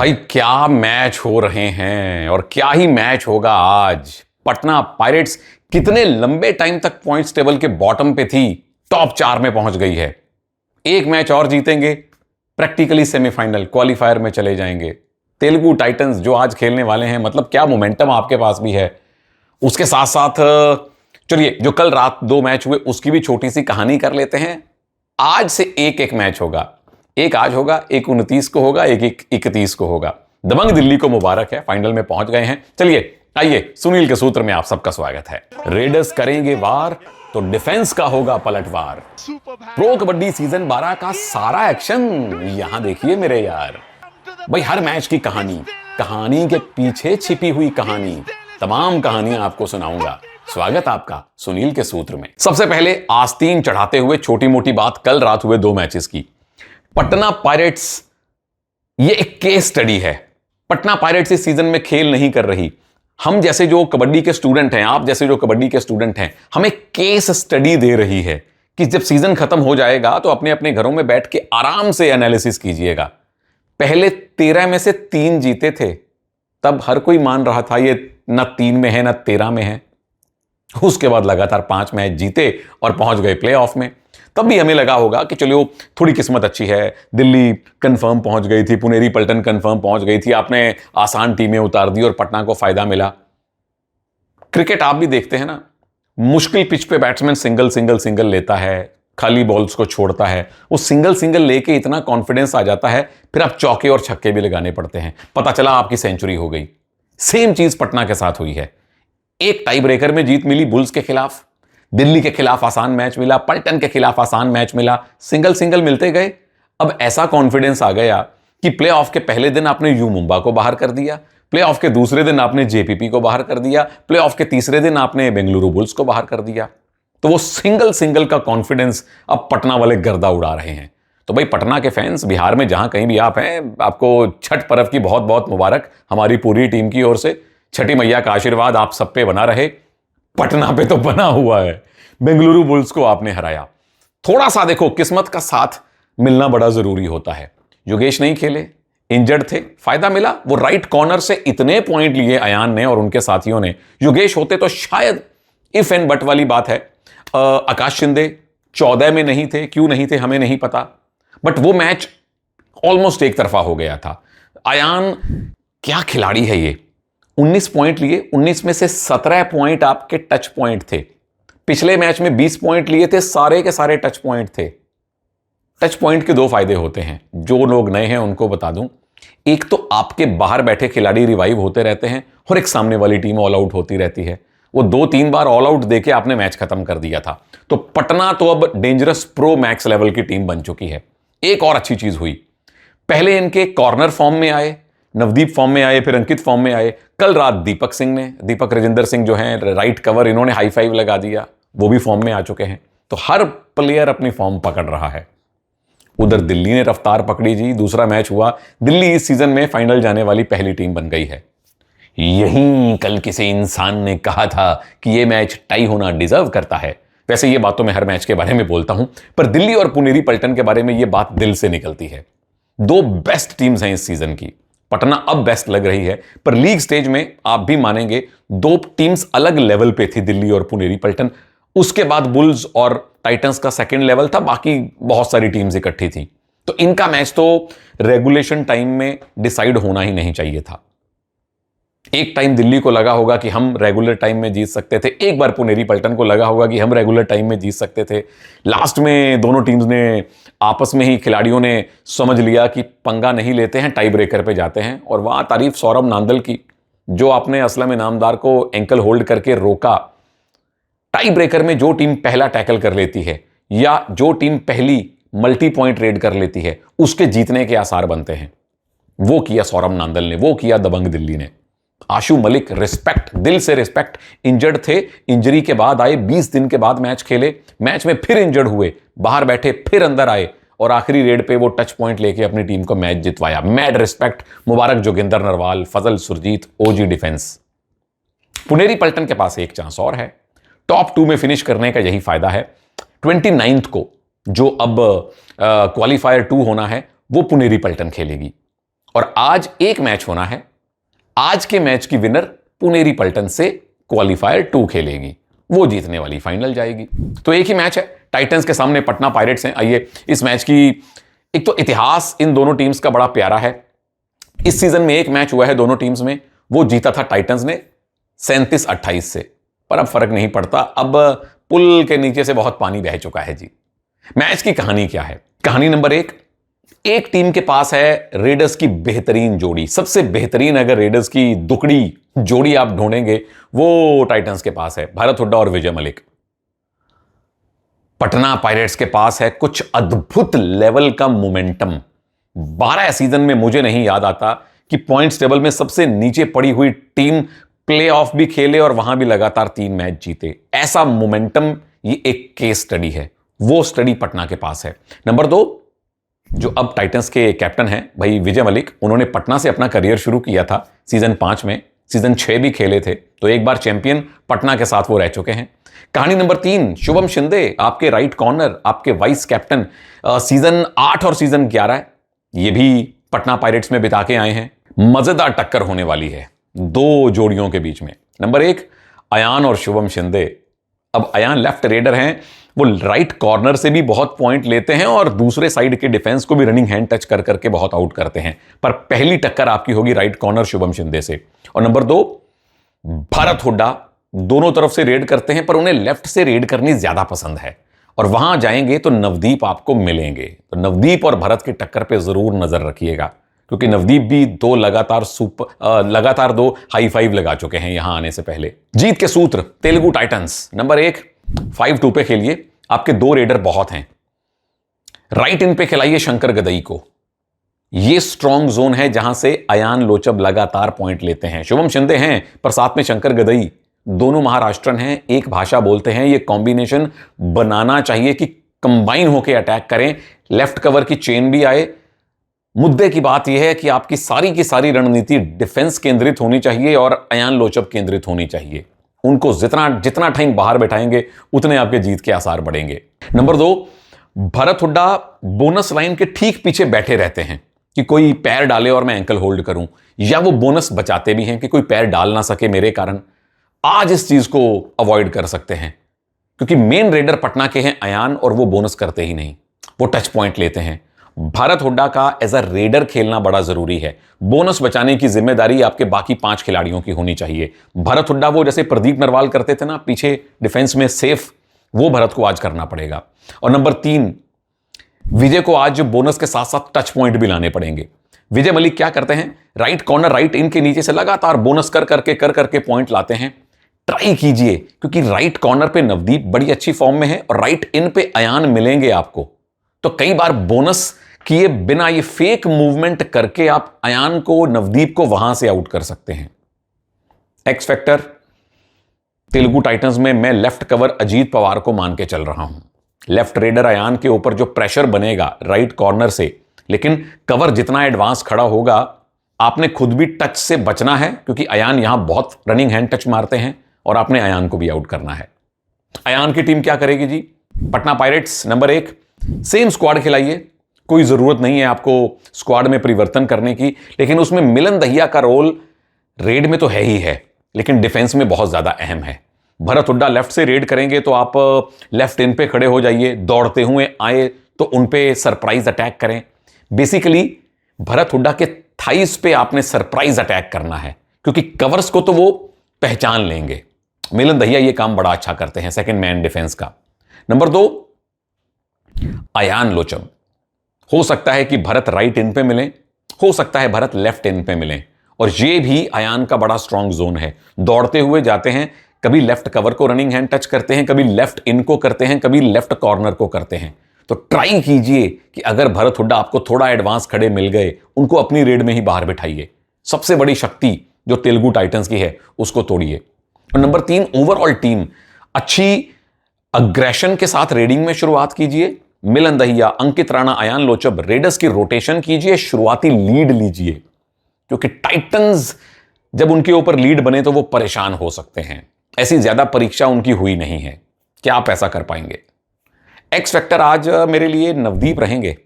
भाई क्या मैच हो रहे हैं और क्या ही मैच होगा आज। पटना पायरेट्स कितने लंबे टाइम तक पॉइंट्स टेबल के बॉटम पे थी, टॉप 4 में पहुंच गई है। एक मैच और जीतेंगे, प्रैक्टिकली सेमीफाइनल क्वालिफायर में चले जाएंगे। तेलुगु टाइटंस जो आज खेलने वाले हैं, मतलब क्या मोमेंटम आपके पास भी है। उसके साथ साथ चलिए जो कल रात 2 मैच हुए उसकी भी छोटी सी कहानी कर लेते हैं। आज से एक एक मैच होगा, एक आज होगा, एक 29 को होगा, एक 31 को होगा। दबंग दिल्ली को मुबारक है, फाइनल में पहुंच गए हैं। चलिए आइए, सुनील के सूत्र में आप सबका स्वागत है। रेडर्स करेंगे वार तो डिफेंस का होगा पलटवार। प्रो कबड्डी सीजन 12 का सारा एक्शन यहां देखिए मेरे यार। भाई हर मैच की कहानी, कहानी के पीछे छिपी हुई कहानी, तमाम कहानियां आपको सुनाऊंगा। स्वागत आपका सुनील के सूत्र में। सबसे पहले आस्तीन चढ़ाते हुए छोटी मोटी बात कल रात हुए 2 मैचेस की। पटना पायरेट्स ये एक केस स्टडी है। पटना पायरेट्स इस सीजन में खेल नहीं कर रही। हम जैसे जो कबड्डी के स्टूडेंट हैं, आप जैसे जो कबड्डी के स्टूडेंट हैं, हमें केस स्टडी दे रही है कि जब सीजन खत्म हो जाएगा तो अपने अपने घरों में बैठ के आराम से एनालिसिस कीजिएगा। पहले 13 में से 3 जीते थे, तब हर कोई मान रहा था ये न 3 में है न 13 में है। उसके बाद लगातार 5 मैच जीते और पहुंच गए प्लेऑफ में। तब भी हमें लगा होगा कि चलो थोड़ी किस्मत अच्छी है, दिल्ली कंफर्म पहुंच गई थी, पुनेरी पलटन कंफर्म पहुंच गई थी, आपने आसान टीमें उतार दी और पटना को फायदा मिला। क्रिकेट आप भी देखते हैं ना, मुश्किल पिच पे बैट्समैन सिंगल सिंगल सिंगल लेता है, खाली बॉल्स को छोड़ता है। वो सिंगल सिंगल लेके इतना कॉन्फिडेंस आ जाता है, फिर आप चौके और छक्के भी लगाने पड़ते हैं, पता चला आपकी सेंचुरी हो गई। सेम चीज पटना के साथ हुई है। एक टाई ब्रेकर में जीत मिली बुल्स के खिलाफ, दिल्ली के खिलाफ आसान मैच मिला, पलटन के खिलाफ आसान मैच मिला, सिंगल सिंगल मिलते गए। अब ऐसा कॉन्फिडेंस आ गया कि प्लेऑफ के पहले दिन आपने यू मुंबा को बाहर कर दिया, प्लेऑफ के दूसरे दिन आपने जेपीपी को बाहर कर दिया, प्लेऑफ के तीसरे दिन आपने बेंगलुरु बुल्स को बाहर कर दिया। तो वो सिंगल सिंगल का कॉन्फिडेंस अब पटना वाले गर्दा उड़ा रहे हैं। तो भाई पटना के फैंस, बिहार में जहां कहीं भी आप हैं, आपको छठ पर्व की बहुत बहुत मुबारक हमारी पूरी टीम की ओर से। छठी मैया का आशीर्वाद आप सब पे बना रहे। पटना पे तो बना हुआ है। बेंगलुरु बुल्स को आपने हराया। थोड़ा सा देखो, किस्मत का साथ मिलना बड़ा जरूरी होता है। योगेश नहीं खेले, इंजर्ड थे, फायदा मिला। वो राइट कॉर्नर से इतने पॉइंट लिए अयान ने और उनके साथियों ने। योगेश होते तो शायद, इफ एंड बट वाली बात है। आकाश शिंदे 14 में नहीं थे, क्यों नहीं थे हमें नहीं पता, बट वो मैच ऑलमोस्ट एक तरफा हो गया था। अयान क्या खिलाड़ी है ये। 19 पॉइंट लिए, 19 में से 17 पॉइंट आपके टच पॉइंट थे। पिछले मैच में 20 पॉइंट लिए थे, सारे के सारे टच पॉइंट थे। टच पॉइंट के 2 फायदे होते हैं, जो लोग नए हैं उनको बता दूं। एक तो आपके बाहर बैठे खिलाड़ी रिवाइव होते रहते हैं और एक सामने वाली टीम ऑल आउट होती रहती है। वो 2-3 बार ऑल आउट देके आपने मैच खत्म कर दिया था। तो पटना तो अब डेंजरस प्रो मैक्स लेवल की टीम बन चुकी है। एक और अच्छी चीज हुई, पहले इनके कॉर्नर फॉर्म में आए, नवदीप फॉर्म में आए, फिर अंकित फॉर्म में आए। कल रात दीपक राजेंद्र सिंह जो हैं राइट कवर, इन्होंने हाई फाइव लगा दिया, वो भी फॉर्म में आ चुके हैं। तो हर प्लेयर अपनी फॉर्म पकड़ रहा है। उधर दिल्ली ने रफ्तार पकड़ी जी, दूसरा मैच हुआ, दिल्ली इस सीजन में फाइनल जाने वाली पहली टीम बन गई है। यहीं कल किसी इंसान ने कहा था कि यह मैच टाई होना डिजर्व करता है। वैसे ये बात तो मैं हर मैच के बारे में बोलता हूं, पर दिल्ली और पुनेरी पलटन के बारे में यह बात दिल से निकलती है। 2 बेस्ट टीम्स हैं इस सीजन की। पटना अब बेस्ट लग रही है, पर लीग स्टेज में आप भी मानेंगे 2 टीम्स अलग लेवल पे थी, दिल्ली और पुनेरी पलटन। उसके बाद बुल्स और टाइटंस का सेकंड लेवल था, बाकी बहुत सारी टीम्स इकट्ठी थी। तो इनका मैच तो रेगुलेशन टाइम में डिसाइड होना ही नहीं चाहिए था। एक टाइम दिल्ली को लगा होगा कि हम रेगुलर टाइम में जीत सकते थे, एक बार पुनेरी पलटन को लगा होगा कि हम रेगुलर टाइम में जीत सकते थे। लास्ट में दोनों टीम्स ने आपस में ही, खिलाड़ियों ने समझ लिया कि पंगा नहीं लेते हैं, टाई ब्रेकर पे जाते हैं। और वहां तारीफ सौरभ नांदल की, जो आपने असलम इनामदार को एंकल होल्ड करके रोका। टाई ब्रेकर में जो टीम पहला टैकल कर लेती है या जो टीम पहली मल्टी पॉइंट रेड कर लेती है, उसके जीतने के आसार बनते हैं। वो किया सौरभ नांदल ने, वो किया दबंग दिल्ली ने। आशु मलिक, रिस्पेक्ट, दिल से रिस्पेक्ट। इंजर्ड थे, इंजरी के बाद आए, 20 दिन के बाद मैच खेले, मैच में फिर इंजर्ड हुए, बाहर बैठे, फिर अंदर आए और आखिरी रेड पे वो टच पॉइंट लेके अपनी टीम को मैच जितवाया। Mad respect. मुबारक जोगिंदर नरवाल, फजल सुरजीत, ओजी डिफेंस। पुनेरी पलटन के पास एक चांस और है, टॉप 2 में फिनिश करने का यही फायदा है। 29 को जो अब क्वालिफायर 2 होना है, वो पुनेरी पलटन खेलेगी। और आज एक मैच होना है। आज के मैच की विनर पुनेरी पल्टन से क्वालिफायर 2 खेलेगी, वो जीतने वाली फाइनल जाएगी। तो एक ही मैच है, टाइटंस के सामने पटना पायरेट्स हैं। आइए इस मैच की, एक तो इतिहास इन दोनों टीम्स का बड़ा प्यारा है। इस सीजन में एक मैच हुआ है दोनों टीम्स में, वो जीता था टाइटंस ने 37-28 से, पर अब फर्क नहीं पड़ता, अब पुल के नीचे से बहुत पानी बह चुका है जी। मैच की कहानी क्या है? कहानी नंबर एक टीम के पास है रेडर्स की बेहतरीन जोड़ी, सबसे बेहतरीन अगर रेडर्स की दुकड़ी जोड़ी आप ढूंढेंगे वो टाइटंस के पास है, भरत हुड्डा और विजय मलिक। पटना पायरेट्स के पास है कुछ अद्भुत लेवल का मोमेंटम। 12 सीजन में मुझे नहीं याद आता कि पॉइंट्स टेबल में सबसे नीचे पड़ी हुई टीम प्लेऑफ भी खेले और वहां भी लगातार 3 मैच जीते। ऐसा मोमेंटम, ये एक केस स्टडी है, वो स्टडी पटना के पास है। नंबर 2, जो अब टाइटंस के कैप्टन हैं भाई विजय मलिक, उन्होंने पटना से अपना करियर शुरू किया था सीजन 5 में, सीजन 6 भी खेले थे, तो एक बार चैंपियन पटना के साथ वो रह चुके हैं। कहानी नंबर 3, शुभम शिंदे, आपके राइट कॉर्नर, आपके वाइस कैप्टन, सीजन 8 और सीजन 11 ये भी पटना पायरेट्स में बिता के आए हैं। मजेदार टक्कर होने वाली है दो जोड़ियों के बीच में। नंबर 1, अयान और शुभम शिंदे। अब अयान लेफ्ट रेडर हैं, वो राइट कॉर्नर से भी बहुत पॉइंट लेते हैं और दूसरे साइड के डिफेंस को भी रनिंग हैंड टच कर करके बहुत आउट करते हैं, पर पहली टक्कर आपकी होगी राइट कॉर्नर शुभम शिंदे से। और नंबर 2, भरत हुड्डा, दोनों तरफ से रेड करते हैं पर उन्हें लेफ्ट से रेड करनी ज्यादा पसंद है, और वहां जाएंगे तो नवदीप आपको मिलेंगे। तो नवदीप और भरत की टक्कर पे जरूर नजर रखिएगा, क्योंकि नवदीप भी लगातार 2 हाई 5 लगा चुके हैं यहां आने से पहले। जीत के सूत्र तेलुगु टाइटंस। नंबर 1, 5-2 पे खेलिए, आपके 2 रेडर बहुत हैं। राइट इन पे खिलाइए शंकर गदई को, ये स्ट्रॉन्ग जोन है जहां से अयान लोचब लगातार पॉइंट लेते हैं। शुभम शिंदे हैं पर साथ में शंकर गदई, दोनों महाराष्ट्रन हैं, एक भाषा बोलते हैं। ये कॉम्बिनेशन बनाना चाहिए कि कंबाइन होकर अटैक करें, लेफ्ट कवर की चेन भी आए। मुद्दे की बात यह है कि आपकी सारी रणनीति डिफेंस केंद्रित होनी चाहिए और अयान लोचब केंद्रित होनी चाहिए। उनको जितना टाइम बाहर बैठाएंगे उतने आपके जीत के आसार बढ़ेंगे। Number 2, Bharat Hooda bonus line के ठीक पीछे बैठे रहते हैं कि कोई पैर डाले और मैं एंकल होल्ड करूं, या वो बोनस बचाते भी हैं कि कोई पैर डाल ना सके मेरे कारण। आज इस चीज को अवॉइड कर सकते हैं, क्योंकि मेन रेडर पटना के हैं अयान, और वो बोनस करते ही नहीं, वो टच पॉइंट लेते हैं। भरत हुड्डा का एज अ रेडर खेलना बड़ा जरूरी है, बोनस बचाने की जिम्मेदारी आपके बाकी 5 खिलाड़ियों की होनी चाहिए। भरत हुड्डा वो जैसे प्रदीप नरवाल करते थे ना पीछे डिफेंस में सेफ, वो भरत को आज करना पड़ेगा। और नंबर 3, विजय को आज बोनस के साथ साथ टच पॉइंट भी लाने पड़ेंगे। विजय मलिक क्या करते हैं, राइट कॉर्नर राइट इन के नीचे से लगातार बोनस कर करके पॉइंट लाते हैं। ट्राई कीजिए, क्योंकि राइट कॉर्नर पे नवदीप बड़ी अच्छी फॉर्म में है और राइट इन पे अयान मिलेंगे आपको, तो कई बार बोनस किए बिना ये फेक मूवमेंट करके आप अयान को, नवदीप को वहां से आउट कर सकते हैं। एक्स फैक्टर तेलुगु टाइटंस में मैं लेफ्ट कवर अजीत पवार को मान के चल रहा हूं। लेफ्ट रेडर अयान के ऊपर जो प्रेशर बनेगा राइट कॉर्नर से, लेकिन कवर जितना एडवांस खड़ा होगा आपने खुद भी टच से बचना है, क्योंकि अयान यहां बहुत रनिंग हैंड टच मारते हैं और आपने अयान को भी आउट करना है। अयान की टीम क्या करेगी जी? Patna pirates number 1, same squad खिलाइए, कोई जरूरत नहीं है आपको स्क्वाड में परिवर्तन करने की, लेकिन उसमें मिलन दहिया का रोल रेड में तो है ही है, लेकिन डिफेंस में बहुत ज्यादा अहम है। भरत हुड्डा लेफ्ट से रेड करेंगे तो आप लेफ्ट इन पे खड़े हो जाइए, दौड़ते हुए आए तो उन पे सरप्राइज अटैक करें। बेसिकली भरत हुड्डा के थाइस पे आपने सरप्राइज अटैक करना है, क्योंकि कवर्स को तो वो पहचान लेंगे। मिलन दहिया ये काम बड़ा अच्छा करते हैं सेकंड मैन डिफेंस का। नंबर 2, अयान लोचब। हो सकता है कि भरत राइट इन पे मिले, हो सकता है भरत लेफ्ट इन पे मिले, और ये भी अयान का बड़ा स्ट्रॉन्ग जोन है। दौड़ते हुए जाते हैं, कभी लेफ्ट कवर को रनिंग हैंड टच करते हैं, कभी लेफ्ट इन को करते हैं, कभी लेफ्ट कॉर्नर को करते हैं। तो ट्राई कीजिए कि अगर भरत हुड्डा आपको थोड़ा एडवांस खड़े मिल गए, उनको अपनी रेड में ही बाहर बिठाइए। सबसे बड़ी शक्ति जो तेलुगु टाइटंस की है उसको तोड़िए। और नंबर 3, ओवरऑल टीम अच्छी अग्रेशन के साथ रेडिंग में शुरुआत कीजिए। मिलन दहिया, अंकित राणा, अयान लोचब, रेडर्स की रोटेशन कीजिए, शुरुआती लीड लीजिए, क्योंकि टाइटंस जब उनके ऊपर लीड बने तो वो परेशान हो सकते हैं। ऐसी ज्यादा परीक्षा उनकी हुई नहीं है, क्या आप ऐसा कर पाएंगे? एक्स फैक्टर आज मेरे लिए नवदीप रहेंगे।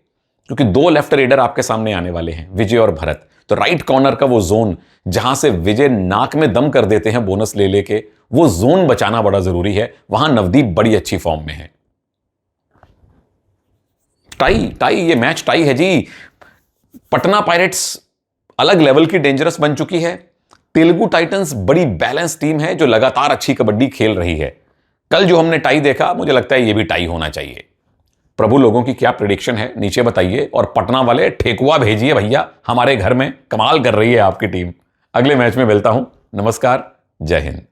क्योंकि दो लेफ्ट रेडर आपके सामने आने वाले हैं, विजय और भरत। तो राइट कॉर्नर का वो जोन जहां से विजय नाक में दम कर देते हैं बोनस ले लेके, वो जोन बचाना बड़ा जरूरी है। वहां नवदीप बड़ी अच्छी फॉर्म में है। टाई टाई, ये मैच टाई है जी। पटना पायरेट्स अलग लेवल की डेंजरस बन चुकी है। तेलुगु टाइटंस बड़ी बैलेंस टीम है जो लगातार अच्छी कबड्डी खेल रही है। कल जो हमने टाई देखा, मुझे लगता है ये भी टाई होना चाहिए। प्रभु, लोगों की क्या प्रेडिक्शन है नीचे बताइए, और पटना वाले ठेकुआ भेजिए भैया हमारे घर में। कमाल कर रही है आपकी टीम। अगले मैच में मिलता हूं। नमस्कार, जय हिंद।